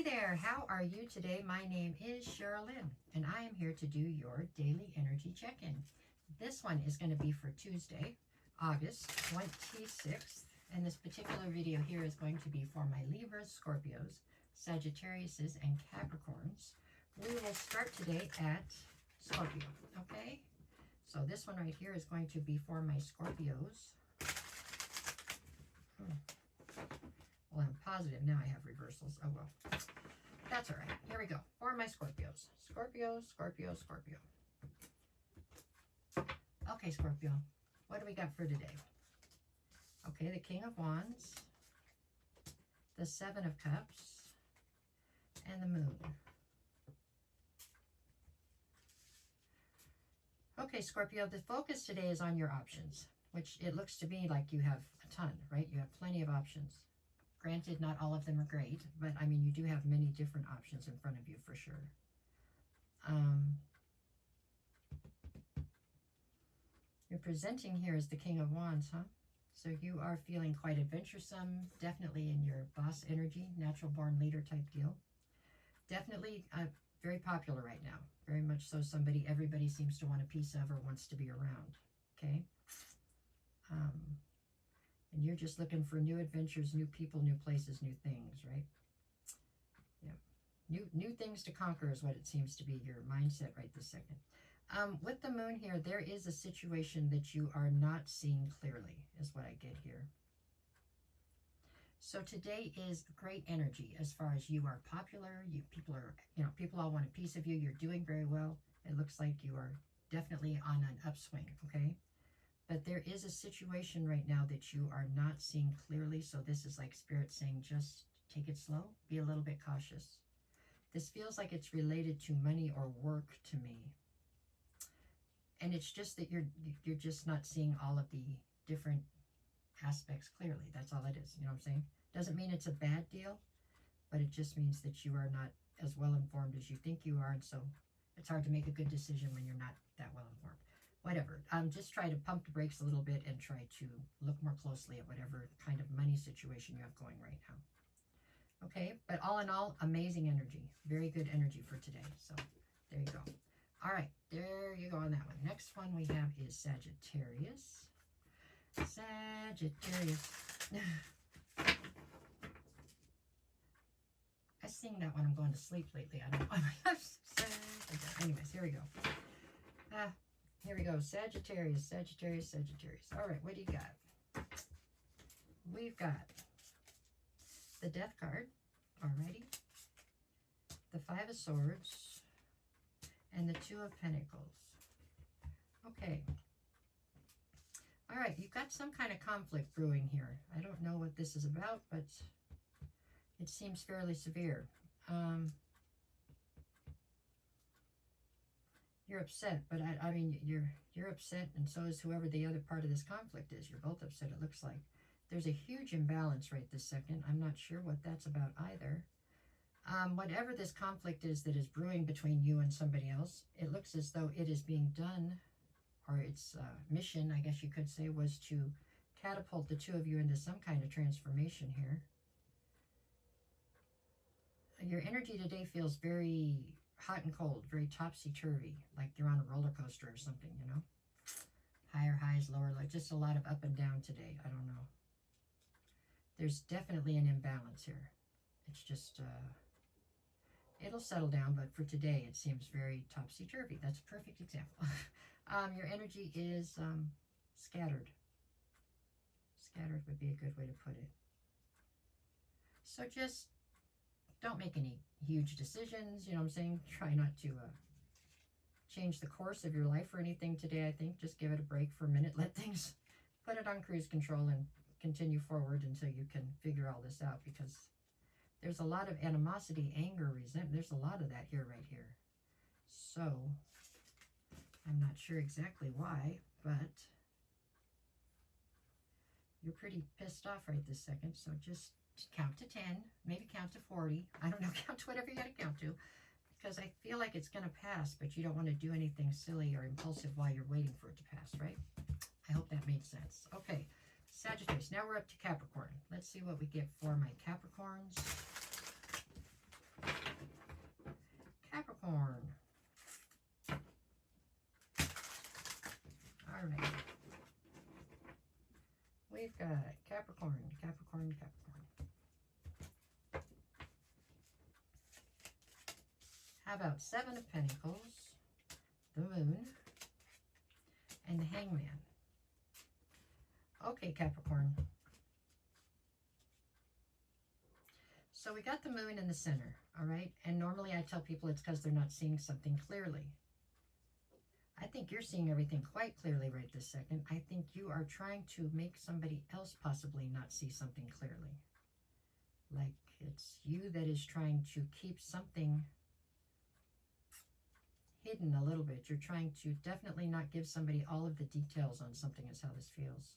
there, how are you today? My name is Sherilyn, and I am here to do your daily energy check-in. This one is going to be for Tuesday, August 26th, and this particular video here is going to be for my Libras, Scorpios, Sagittariuses, and Capricorns. We will start today at Scorpio, okay? So this one right here is going to be for my Scorpios. Well, I'm positive now I have reversals. Oh, well. That's all right. Here we go. For my Scorpios. Scorpio, Scorpio, Scorpio. Okay, Scorpio. What do we got for today? Okay, the King of Wands, the Seven of Cups, and the Moon. Okay, Scorpio, the focus today is on your options, which it looks to me like you have a ton, right? You have plenty of options. Granted, not all of them are great, but I mean, you do have many different options in front of you for sure. You're presenting here as the King of Wands, huh? So you are feeling quite adventuresome, definitely in your boss energy, natural born leader type deal. Definitely very popular right now. Very much so somebody everybody seems to want a piece of or wants to be around, okay? And you're just looking for new adventures, new people, new places, new things, right? Yeah. New things to conquer is what it seems to be your mindset right this second. With the Moon here, there is a situation that you are not seeing clearly, is what I get here. So today is great energy as far as you are popular. People all want a piece of you. You're doing very well. It looks like you are definitely on an upswing, okay? But there is a situation right now that you are not seeing clearly. So this is like Spirit saying, just take it slow. Be a little bit cautious. This feels like it's related to money or work to me. And it's just that you're just not seeing all of the different aspects clearly. That's all it is. You know what I'm saying? Doesn't mean it's a bad deal, but it just means that you are not as well informed as you think you are. And so it's hard to make a good decision when you're not that well informed. Whatever. Just try to pump the brakes a little bit and try to look more closely at whatever kind of money situation you have going right now. Okay, but all in all, amazing energy. Very good energy for today. So there you go. All right, there you go on that one. Next one we have is Sagittarius. Sagittarius. I sing that when I'm going to sleep lately. I don't know. Anyways, here we go. Here we go. Sagittarius, Sagittarius, Sagittarius. All right, what do you got? We've got the Death card. Alrighty. The Five of Swords. And the Two of Pentacles. Okay. All right, you've got some kind of conflict brewing here. I don't know what this is about, but it seems fairly severe. You're upset, but I mean, you're upset, and so is whoever the other part of this conflict is. You're both upset, it looks like. There's a huge imbalance right this second. I'm not sure what that's about either. Whatever this conflict is that is brewing between you and somebody else, it looks as though it is being done, or its mission, I guess you could say, was to catapult the two of you into some kind of transformation here. Your energy today feels very hot and cold, very topsy-turvy, like you're on a roller coaster or something, you know? Higher highs, lower lows, just a lot of up and down today. I don't know. There's definitely an imbalance here. It's just, it'll settle down, but for today it seems very topsy-turvy. That's a perfect example. Your energy is scattered. Scattered would be a good way to put it. So just don't make any huge decisions, you know what I'm saying? Try not to change the course of your life or anything today, I think. Just give it a break for a minute. Let things, put it on cruise control and continue forward until you can figure all this out, because there's a lot of animosity, anger, resentment. There's a lot of that here, right here. So, I'm not sure exactly why, but you're pretty pissed off right this second. So just count to 10, maybe count to 40. I don't know, count to whatever you got to count to, because I feel like it's going to pass, but you don't want to do anything silly or impulsive while you're waiting for it to pass, right? I hope that made sense. Okay, Sagittarius. Now we're up to Capricorn. Let's see what we get for my Capricorns. got Capricorn, Capricorn, Capricorn. How about Seven of Pentacles, the Moon, and the Hangman? Okay, Capricorn. So we got the Moon in the center, all right? And normally I tell people it's because they're not seeing something clearly. I think you're seeing everything quite clearly right this second. I think you are trying to make somebody else possibly not see something clearly. Like it's you that is trying to keep something hidden a little bit. You're trying to definitely not give somebody all of the details on something is how this feels.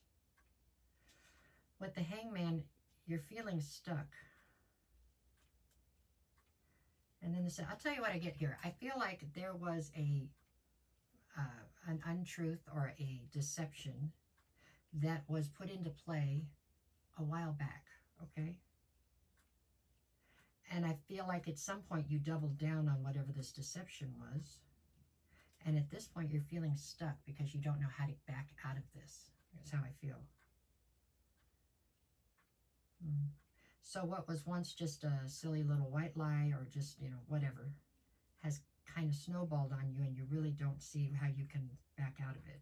With the Hangman, you're feeling stuck. And then I'll tell you what I get here. I feel like there was an untruth or a deception that was put into play a while back, okay? And I feel like at some point you doubled down on whatever this deception was. And at this point you're feeling stuck because you don't know how to back out of this. That's how I feel. So what was once just a silly little white lie or just, you know, whatever, has kind of snowballed on you and you really don't see how you can back out of it.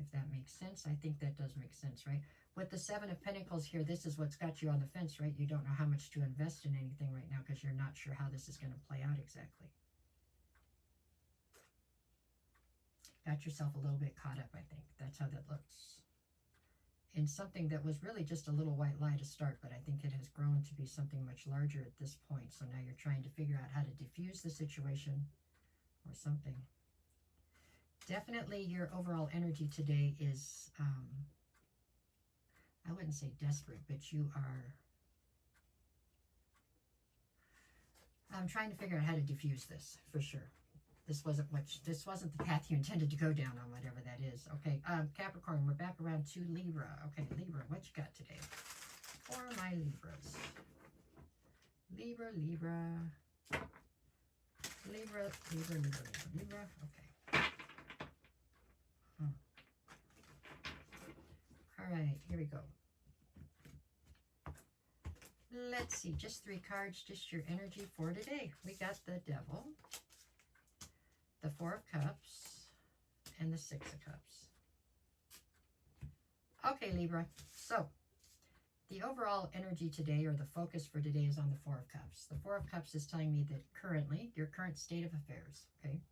If that makes sense. I think that does make sense, right? With the Seven of Pentacles here, this is what's got you on the fence, right? You don't know how much to invest in anything right now because you're not sure how this is going to play out exactly. Got yourself a little bit caught up, I think. That's how that looks. In something that was really just a little white lie to start, but I think it has grown to be something much larger at this point. So now you're trying to figure out how to diffuse the situation or something. Definitely your overall energy today is, I wouldn't say desperate, but you are, I'm trying to figure out how to diffuse this for sure. This wasn't the path you intended to go down on, whatever that is. Okay, Capricorn, we're back around to Libra. Okay, Libra, what you got today for my Libras? Libra, Libra. Libra, Libra, Libra, Libra, Libra. Okay. All right, here we go. Let's see, just 3 cards, just your energy for today. We got the Devil, the 4 of Cups, and the 6 of Cups. Okay, Libra. So, the overall energy today, or the focus for today, is on the 4 of Cups. The 4 of Cups is telling me that currently, your current state of affairs, okay,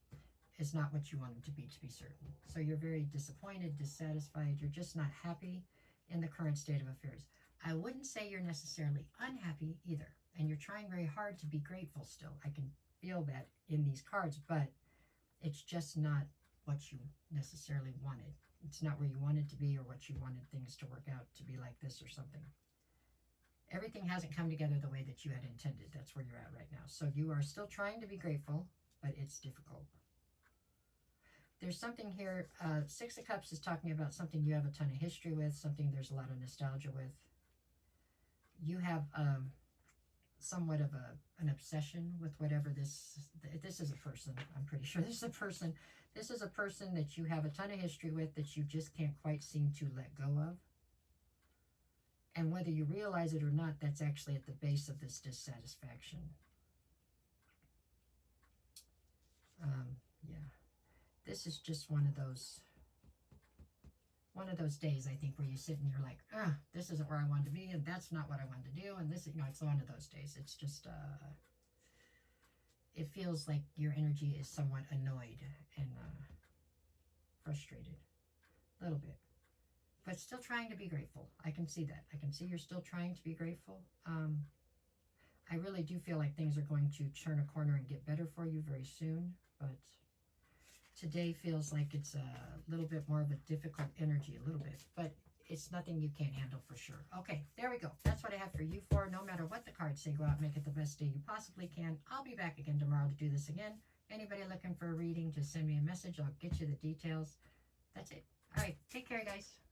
is not what you want them to be certain. So you're very disappointed, dissatisfied. You're just not happy in the current state of affairs. I wouldn't say you're necessarily unhappy either. And you're trying very hard to be grateful still. I can feel that in these cards, but it's just not what you necessarily wanted. It's not where you wanted to be or what you wanted things to work out to be like this or something. Everything hasn't come together the way that you had intended. That's where you're at right now. So you are still trying to be grateful, but it's difficult. There's something here, 6 of Cups is talking about something you have a ton of history with, something there's a lot of nostalgia with. You have somewhat of an obsession with whatever this is a person. I'm pretty sure this is a person. This is a person that you have a ton of history with that you just can't quite seem to let go of. And whether you realize it or not, that's actually at the base of this dissatisfaction. Yeah. This is just one of those days, I think, where you sit and you're like, this isn't where I wanted to be, and that's not what I wanted to do, and this, you know, it's one of those days. It's just, it feels like your energy is somewhat annoyed and frustrated, a little bit, but still trying to be grateful. I can see that. I can see you're still trying to be grateful. I really do feel like things are going to turn a corner and get better for you very soon, but today feels like it's a little bit more of a difficult energy, a little bit, but it's nothing you can't handle for sure. Okay, there we go. That's what I have for you for. No matter what the cards say, go out and make it the best day you possibly can. I'll be back again tomorrow to do this again. Anybody looking for a reading, just send me a message. I'll get you the details. That's it. All right, take care, guys.